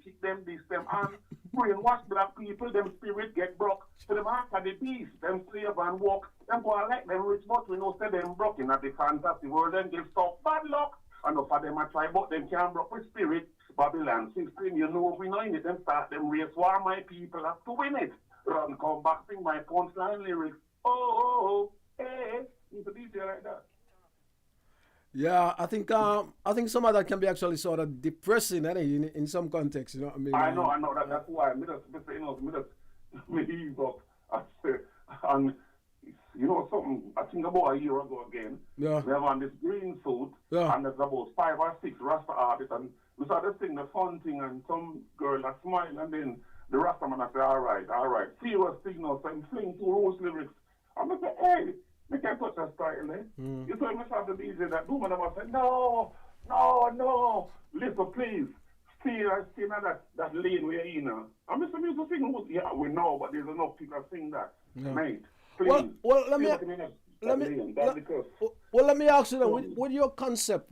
kick them, this them, and brainwash black people, them spirit get broke. To the mark of the beast, them slave and walk. Them go and like them rich, but we know say them broke in at the fantasy world and give stuff bad luck. And enough of them a try, but them can't broke with spirit. Babylon 16, you know we know in it, them start them race war, my people have to win it. Run, come back, sing my punchline lyrics. Oh, hey, it's a DJ like that. Yeah, I think some of that can be actually sort of depressing, in some context. You know what I mean? I know that's why me ease up. I say, and you know something. I think about a year ago again. Yeah. We have on this green suit, and there's about 5 or 6 Rasta artists, and we started sing the fun thing, and some girl that smile, and then the Rasta man I say, all right, serious signals, and fling 2 rose lyrics. I'm gonna say, hey. We can't touch that style, eh? You told me the DJ that woman I said, no, listen, please, stay in that lane where you're in. I'm just music sing, yeah, we know, but there's enough people that sing that, mate. Please. Well, let me ask you then, with your concept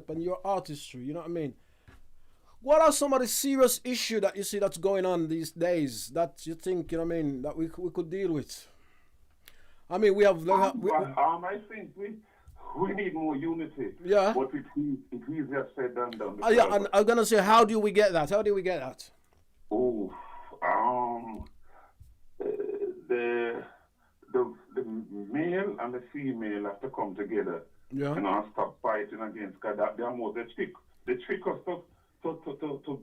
and your artistry, you know what I mean? What are some of the serious issues that you see that's going on these days that you think, you know what I mean, that we could deal with? I mean, we have. I think we need more unity. Yeah. But it's easier said than done. Yeah, and I'm gonna say, how do we get that? Oh, the male and the female have to come together. Yeah. And stop fighting against. Cause they are more the trick us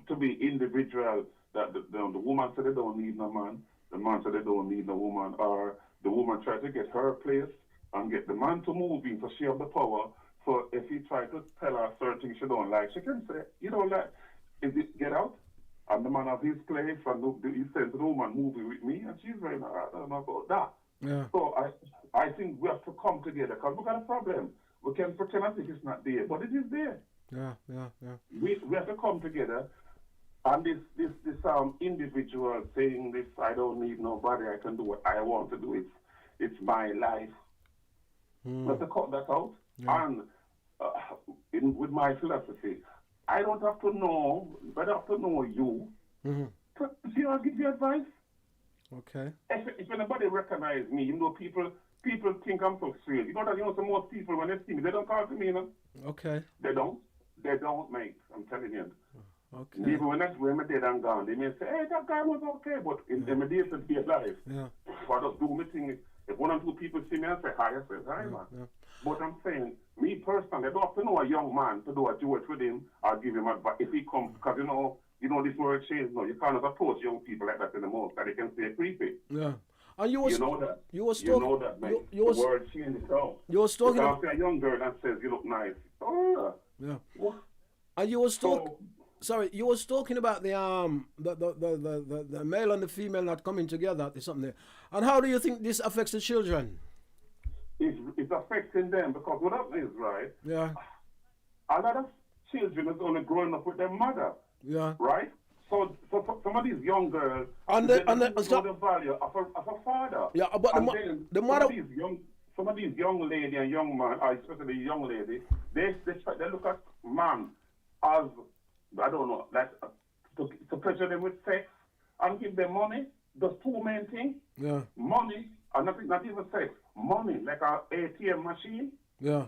to be individual. That the woman said they don't need no man. The man said they don't need no woman. Or the woman tried to get her place and get the man to move in, so she have the power. So if he tried to tell her certain things she don't like, she can say, you don't like, get out. And the man has his place, and he said to the woman, move with me, and she's very, I don't know about that. Yeah. So I think we have to come together, because we got a problem. We can pretend as if it's not there, but it is there. Yeah. We have to come together. And this individual saying this, I don't need nobody, I can do what I want to do, it's my life. Let's cut that out. Yeah. And with my philosophy, I don't have to know, but I have to know you. To see, I'll give you advice. Okay. If anybody recognize me, you know, people think I'm so straight. You know that, some most people, when they see me, they don't call to me, you know? Okay. They don't, mate. I'm telling you. Okay. Even when I'm dead and gone, they may say, hey, that guy was okay, but in my days to be alive, I just do my thing. If 1 or 2 people see me and say hi, I say, hi, man. Yeah. But I'm saying, me personally, I don't have to know a young man to do a duet with him. I'll give him advice. If he comes, because you know this world changes now. You can't approach young people like that anymore, because they can say creepy. Yeah. And you know that. You know that, man. The world changes now. You was talking. You can't see a young girl that says you look nice. Oh. Yeah. What? And you was talking. Sorry, you was talking about the male and the female not coming together. There's something there. And how do you think this affects the children? It's affecting them, because what happens is, right? Yeah. A lot of children is only growing up with their mother. Yeah. Right? So some of these young girls and know the value of a father. Yeah, but the mother. Some of these young lady and young man, especially young lady, they look at man as, I don't know, like to pressure them with sex and give them money. Those 2 main things. Yeah. Money, and not even sex. Money, like an ATM machine. Yeah.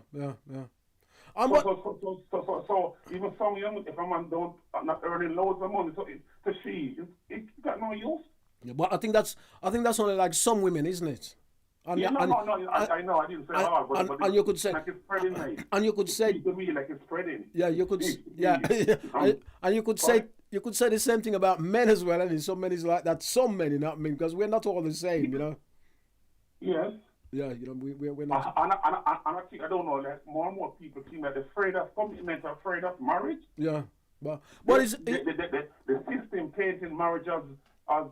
So even some young, if a man not earning loads of money, so to she, it got no use. Yeah, but I think that's only like some women, isn't it? I know, I didn't say all, but and you could say, like it's spreading, mate. And you could say to me like it's spreading. Yeah, you could, and you could say the same thing about men as well, and so many like that. Some men, you know what I mean? Because we're not all the same, you know. Yes. Yeah, you know, we're not. And I think, I don't know, like more and more people seem like they're afraid of commitment, afraid of marriage. Yeah, but is the system painting marriage as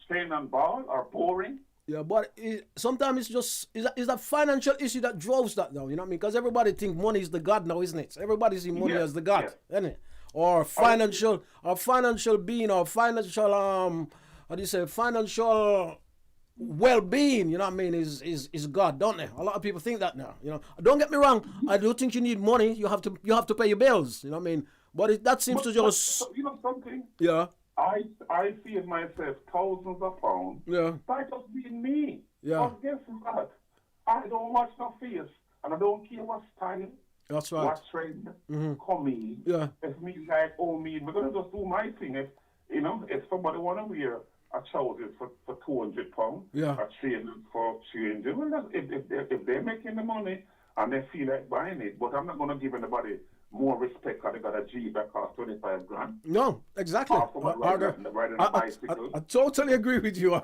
chain and ball or boring. Yeah, but sometimes it's just is that financial issue that drives that now. You know what I mean? Because everybody think money is the god now, isn't it? Everybody see money as the god, isn't it? Or financial being, or financial how do you say, financial well-being, you know what I mean, is God, don't they? A lot of people think that now, you know. Don't get me wrong, I do think you need money. You have to pay your bills, you know what I mean? But that seems to just... You know something? Yeah. I see myself thousands of pounds by just being me. Yeah. But guess what? I don't watch no face, and I don't care what style. That's right. what trend come in. Yeah. If me like, oh, me, we're going to just do my thing. If, you know, if somebody want to wear a trousers for £200, Yeah. a train for £300, well, if they're making the money and they feel like buying it, but I'm not going to give anybody more respect because they got a Jeep that costs 25 grand. No, exactly. Riding a bicycle. I totally agree with you.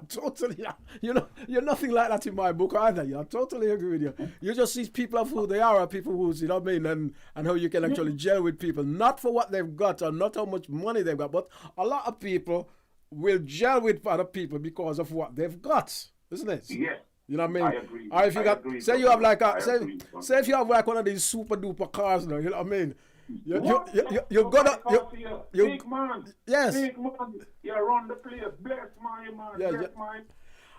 You're nothing like that in my book either. I totally agree with you. You just see people of who they are people who's, you know what I mean, and how you can actually gel with people, not for what they've got or not how much money they've got, but a lot of people will gel with other people because of what they've got, isn't it? Yes. You know what I mean? I agree. Or if you got, agree, say you have like say if you have like one of these super duper cars now, you know what I mean? You're big man. Yes. Big man. You run the place. Bless my man. Yeah, Bless my.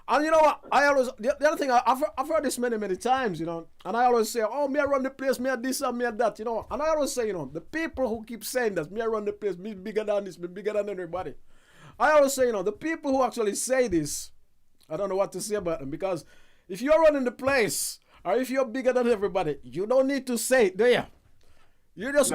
And you know what? I always the other thing I've heard this many times, you know, and I always say, oh, me I run the place, me I this and me I that, you know. And I always say, you know, the people who keep saying that, me I run the place, me bigger than this, me bigger than everybody. I always say, you know, the people who actually say this, I don't know what to say about them, because if you're running the place or if you're bigger than everybody, you don't need to say it, do you? You just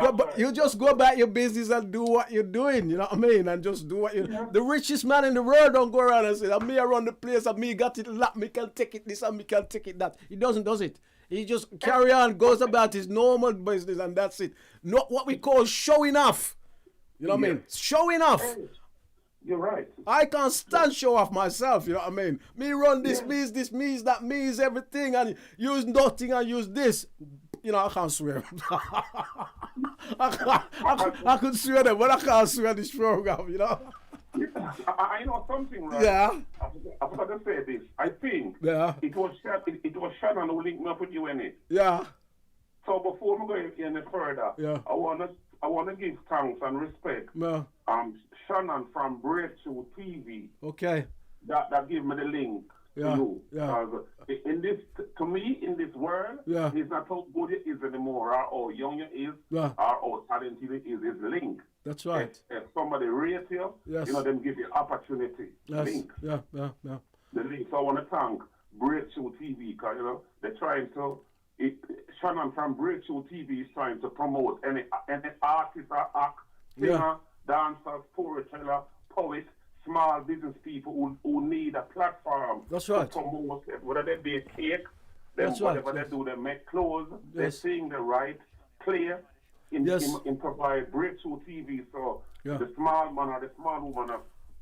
go about your business and do what you're doing, you know what I mean? And just do what you. Yeah. The richest man in the world don't go around and say, me I run the place, and me got it locked, me can take it this and me can take it that. He doesn't, does it? He just carry on, goes about his normal business, and that's it. Not what we call showing off. You know what I mean? Showing off. You're right. I can't stand show off myself, you know what I mean? Me run this, me is this, me is that, me is everything, and use nothing and use this. You know, I can't swear. I could swear them, but I can't swear this program, you know? I know something, right? Yeah. I forgot to say this. I think it was Shannon who linked me up with you in it. Yeah. So before we go any further, I wanna give thanks and respect. Yeah. Shannon from Break Tru TV. Okay. That gave me the link. Yeah. To you. Yeah. In this, to me, in this world, it's not how good it is anymore, or how young it is, or how talented it is. It's link. That's right. If somebody rates you, you know, them give you opportunity. Yes. Link. Yeah. The link. So I want to thank Break Tru TV because, you know, they're trying to. Shannon from Break Tru TV is trying to promote any artist or act, singer, dancer, storyteller, poet, small business people who need a platform to promote it. Whether they bake cake, whatever they do, they make clothes, they sing, they write, play, in provide Break Tru TV. So the small man or the small woman of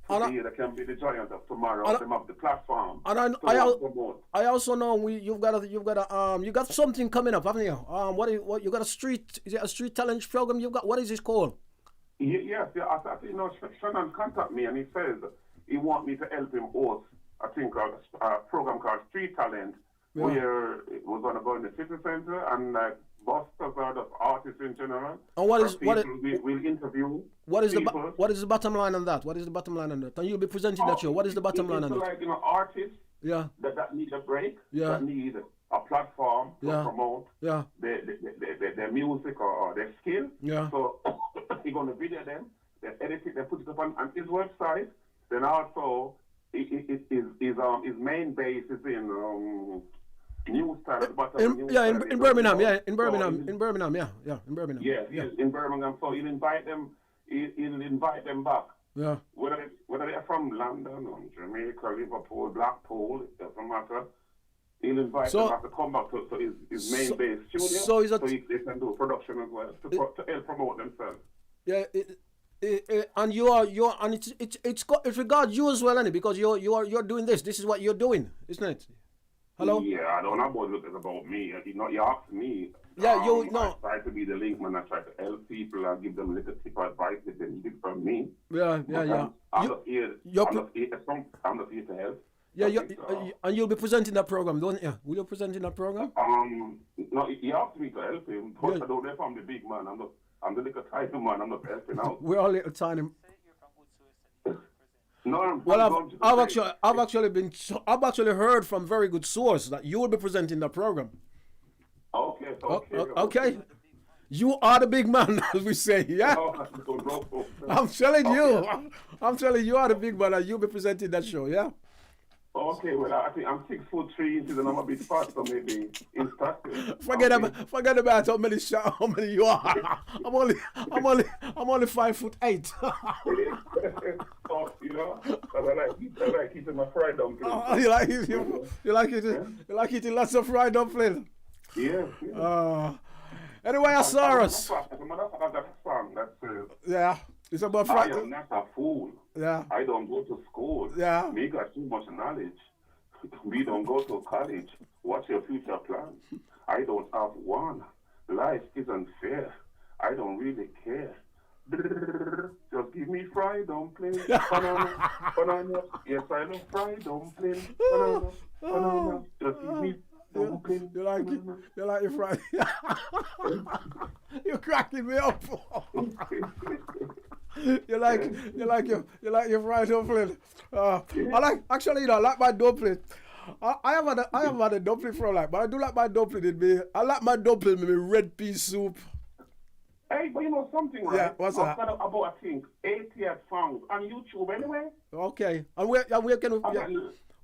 today, they can be the giant of tomorrow. They have the platform. And I also know you got something coming up, haven't you? What you got is it a street challenge program you've got? What is this called? Yes, you know, Shannon contacted me and he says he wants me to help him host, I think, a program called Street Talent, where we're going to go in the city center and busters are the artists in general. And we'll interview. What is the bottom line on that? What is the bottom line on that? And you'll be presenting that show. What is the bottom line on that? Like, you know, artists that need a break, that need a platform to promote their music or their skill. Yeah. So he's going to video them, they edit it, they put it up on his website. Then also his main base is in Newstown at the bottom. In Birmingham. In Birmingham. In Birmingham. Yeah, in Birmingham. So he'll invite them back. Yeah. Whether they're from London or Jamaica, Liverpool, Blackpool, it doesn't matter. He'll invite them back to come back to his main base studio, so they can do production as well to help promote themselves. Yeah, and it regards you as well, isn't it? Because you're doing this. This is what you're doing, isn't it? Hello. Yeah, I don't know what it's about me. You ask me. Yeah, I try to be the link man. I try to help people. I give them a little tip of advice that they need it from me. Yeah. I'm not here to help. Yeah, and you'll be presenting that program, don't you? Will you present in that program? No, he asked me to help him, but I don't know if I'm the big man. I'm the little tiny man. I'm not helping out. We're all little tiny. No, I've actually heard from very good source that you will be presenting that program. Okay. You are the big man, as we say, yeah? I'm telling you, you are the big man, and you'll be presenting that show, yeah? Oh, okay. Well, I think I'm 6'3" and I'm a bit fat, so maybe it's practice. Forget about how many you are. I'm only 5'8". So, you know, 'cause I like eating my fried dumplings. Oh, you like eating lots of fried dumpling. Yeah. Anyway, Osiris. That's Yeah, it's about I fried. am not a fool. Yeah. I don't go to school. Yeah. We got too much knowledge. We don't go to college. What's your future plan? I don't have one. Life isn't fair. I don't really care. Just give me fried dumpling. Banana. Yes, I love fried dumpling. Banana. Just give me dumpling. You like your fried. You're cracking me up. You like your fried dumpling. I like my dumpling. I have had a dumpling for a lot, but I do like my dumpling. I like my dumpling with red pea soup. Hey, but you know something, right? Yeah, what's that? I've got about, I think, 80 songs on YouTube anyway. Okay, and where can we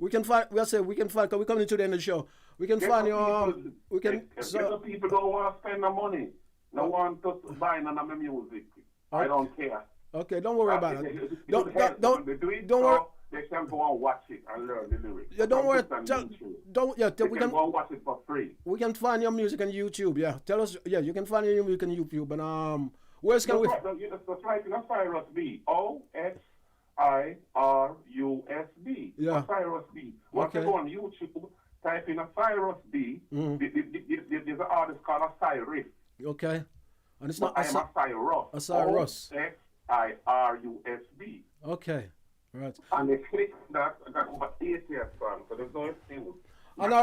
can find? Cause we're coming to the end of the show. We can find your. The people don't want to spend the money. They want to buy none of my music. I don't care. Okay, don't worry about it. Don't worry. They can go and watch it and learn the lyrics. Yeah, don't worry. We can go and watch it for free. We can find your music on YouTube. Yeah, tell us. Yeah, you can find your music on YouTube. And where can we? That's right. Osiris B. OSIRUSB. Yeah. Osiris B. Once you go on YouTube, type in Osiris B. There's an artist called Osiris. Okay. And it's not Osiris. Osiris. OSIRUSB. Okay. Right. And they click that, I got over 80 songs, so there's no single. And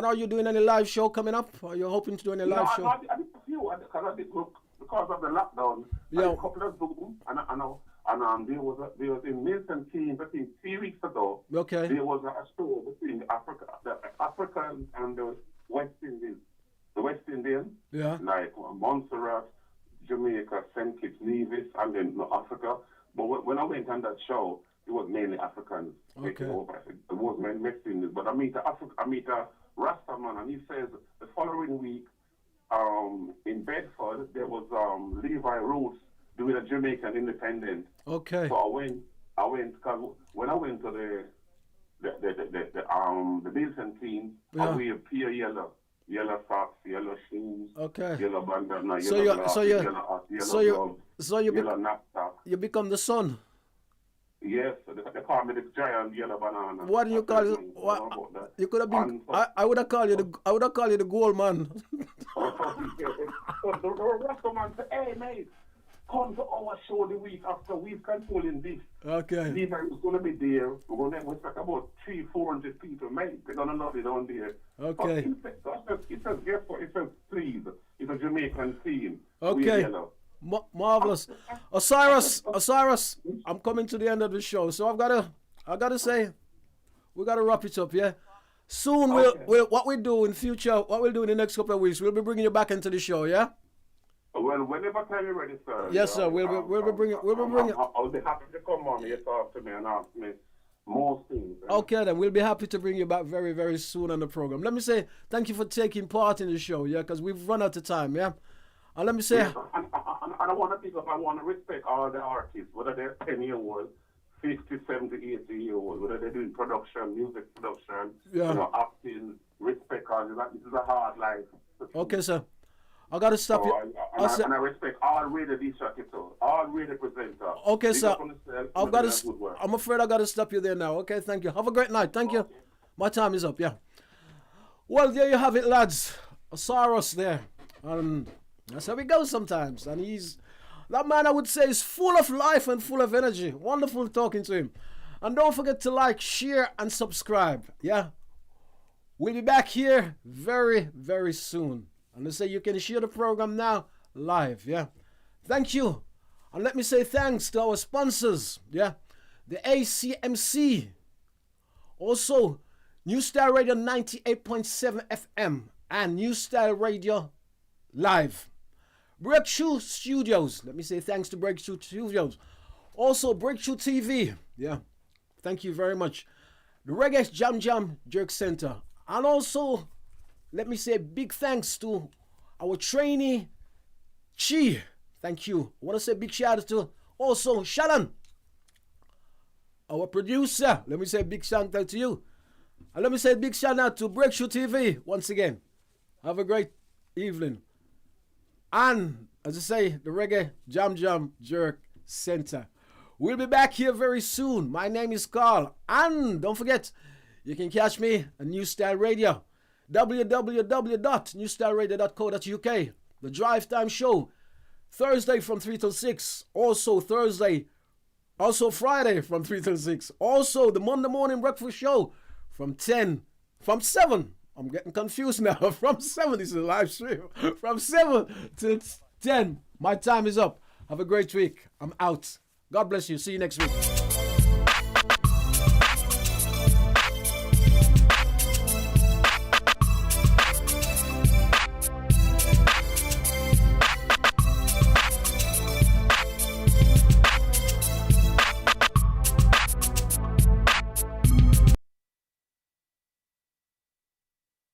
are you doing any live show coming up? Are you hoping to do any live show? I did a few, because of the lockdown. I did a couple of Zoom, and there was in Milton Keynes, I think 3 weeks ago. Okay. There was a show between the Africans and the West Indies. The West Indians, like Montserrat, Jamaica, St. Kitts, Nevis, and then Africa. But when I went on that show, it was mainly Africans taking over. It wasn't Mexicans. But I meet a Rasta man, and he says the following week, in Bedford, there was Levi Roots doing a Jamaican independent. Okay. So I went because when I went to the Bilson team, I wear pure yellow socks, yellow shoes, yellow bandana, yellow gloves, yellow knapsack. You become the sun. Yes, they call me the giant yellow banana. What do you call it? What? You could have been. I would have called you the gold man. So the Rasta man said, "Hey mate, come to our show the week after. We're controlling this. Okay. Levi was going to be there. We're going to talk about 300-400 people, mate. They're going to love it on there." Okay. It says, guess what? It says, please. It's a Jamaican team. Okay. Marvelous. Osiris, I'm coming to the end of the show, so I gotta say, we gotta wrap it up, yeah. Soon what we do in future, what we'll do in the next couple of weeks, we'll be bringing you back into the show, yeah. Well, whenever time you're ready, sir. Yes, sir. We'll be bringing. I'll be happy to come on here, talk to me, and ask me more things. Okay, then we'll be happy to bring you back very, very soon on the program. Let me say thank you for taking part in the show, yeah, because we've run out of time, yeah. And let me say, I don't want to pick up. I want to respect all the artists, whether they're 10-year-old, 50, 70, 80-year-old, whether they're doing production, music production, acting. Respect all that. This is a hard life. Okay, sir. I gotta stop you. And I respect all radio distractors, all radio presenters. Okay, sir. I'm afraid I gotta stop you there now. Okay, thank you. Have a great night. Thank you. My time is up. Yeah. Well, there you have it, lads. Osiris there. That's how it goes sometimes. And that man, I would say, is full of life and full of energy. Wonderful talking to him. And don't forget to like, share, and subscribe. Yeah. We'll be back here very, very soon. And they say you can share the program now live, yeah. Thank you. And let me say thanks to our sponsors, yeah. The ACMC. Also, New Style Radio 98.7 FM and New Style Radio Live. Break Tru Studios. Let me say thanks to Break Tru Studios. Also, Break Tru TV. Yeah. Thank you very much. the Reggae Jam Jam Jerk Center. And also, let me say big thanks to our trainee, Chi. Thank you. I want to say big shout out to also Shannon, our producer. Let me say big shout out to you. And let me say big shout out to Break Tru TV once again. Have a great evening. And as I say, the Reggae Jam Jam Jerk Center. We'll be back here very soon. My name is Carl. And don't forget, you can catch me on New Style Radio. www.newstyleradio.co.uk. The Drive Time Show. Thursday from 3 till 6. Also Friday from 3 till 6. Also the Monday Morning Breakfast Show from 7. I'm getting confused now. From 7, this is a live stream. From 7 to 10. My time is up. Have a great week. I'm out. God bless you. See you next week.